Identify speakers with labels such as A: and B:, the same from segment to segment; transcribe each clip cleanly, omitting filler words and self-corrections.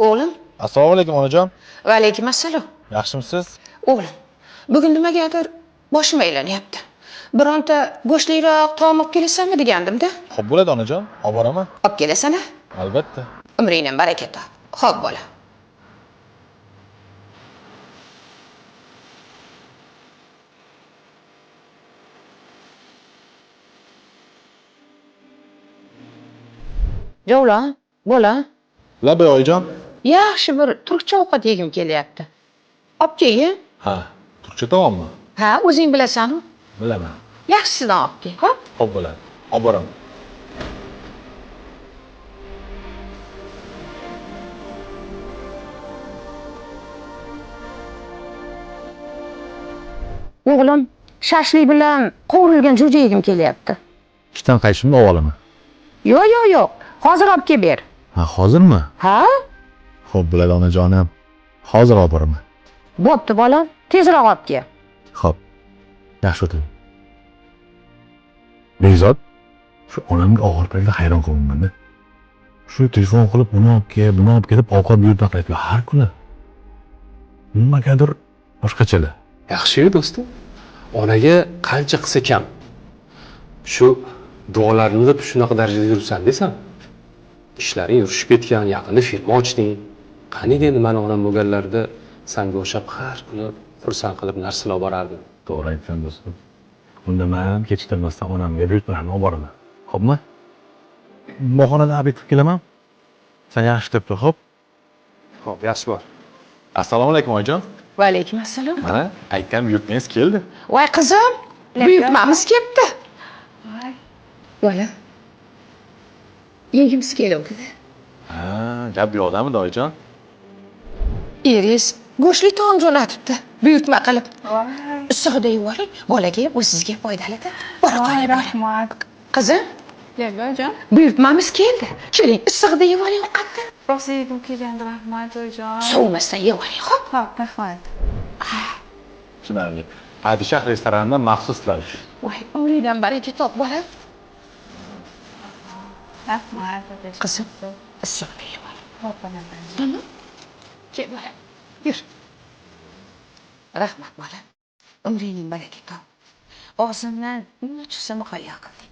A: O'g'lim.
B: Assalomu alaykum onajon.
A: Va alaykum assalom.
B: Yaxshimisiz?
A: O'g'lim, bugun nimagadir boshim aylanyapti. Bironta go'shtliroq taom olib kelasanmi degandim-da.
B: Xo'p bo'ladi onajon, olib boraman.
A: Olib kelasan-a?
B: Albatta.
A: Umringdan baraka top. Xo'p bola. Javlon, bola.
B: Labay oyijon.
A: Yaxshi bir turkcha ovqat yegim kelyapti. Olib kelgin.
B: Ha, turkcha taommi?
A: Ha, o'zing bilasan-ku.
B: Bilaman.
A: Yaxshisidan olib kel, xo'p?
B: Xo'p bo'ladi. Olib boraman.
A: O'g'lim, shashlik bilan qovurilgan jo'ja yegim kelyapti.
B: Ikkitan qayshimni olib olaman.
A: Yo'q. Hozir olib kelib ber.
B: Ha, hozirmi?
A: Ha?
B: Xo'p bo'ladi onajonim. Hozir olib boraman.
A: Bo'pti bolam, tezroq olib kel.
B: Xo'p. Yaxshi o'ting. Bekzod, shu onamga og'ir paytda hayron qolaman-da. Shu telefon qilib buni olib kel, buni olib kelib ovqat buyurtma qilyapti har kuni. Nimagadir boshqachalar.
C: Yaxshi-yu do'stim. Onaga qancha qilsa kam. Shu duolarni deb shunaqa darajada yuribsan desam. Ishlaring yurishib ketgan, yaqinda firma ochding. Qaniga endi mana onam bo'lganlarda senga o'xshab har kuni xursand qilib narsalar olib borardim.
B: To'g'ri aytsan do'stim. Unda men kechiktirmasdan onamga buyurtmani olib boraman. Xo'pmi? Mohonada obed qilib kelaman. Sen yaxshi deb tur, xo'p?
C: Xo'p, yaxshi bor.
B: Assalomu alaykum oyijon.
A: Va alaykum assalom.
B: Mana aytgan buyurtmangiz keldi.
A: Voy qizim, buyurtmamiz kelibdi. Voy. Bola. Yegimiz keluvdi.
B: Ha, gap bu yoqdamidi oyijon?
A: Eringiz go'shtli taom jo'natibdi. Buyurtma qilib. Issiqda yuboring, bolaga bu sizga foydali-da.
D: Voy, rahmat.
A: Qizim,
D: Oyijon.
A: buyurtmamiz keldi. Keling, issiqda yuboring ovqatni.
D: Rosa yegim kelgandi, rahmat oyijon.
A: Sovmasdan yuboring, xo'p?
D: Xo'p, rahmat.
B: Tushunarli. Padishah restoranidan maxsus lavsh.
A: Voy, umringdan baraka top bola.
D: Rahmat.
A: Qizim, issiqda yuboring.
D: Xo'p, onam.
A: Tamam. Kel bola. Yur. Rahmat bola. Umringning baraka top. Og'zimdan nima chiqsa muhayyo qilding.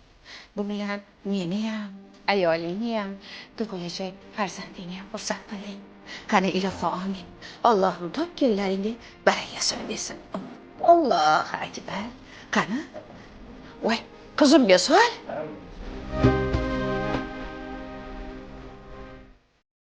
A: Bu bilan meni ham, ayolingni ham, tug'ilajak farzandingni ham xursand qilding. Qani ilohi omin. Allohim topganlaringga baraka bersin. Allohu akbar. Qani? Voy, qizimga sol.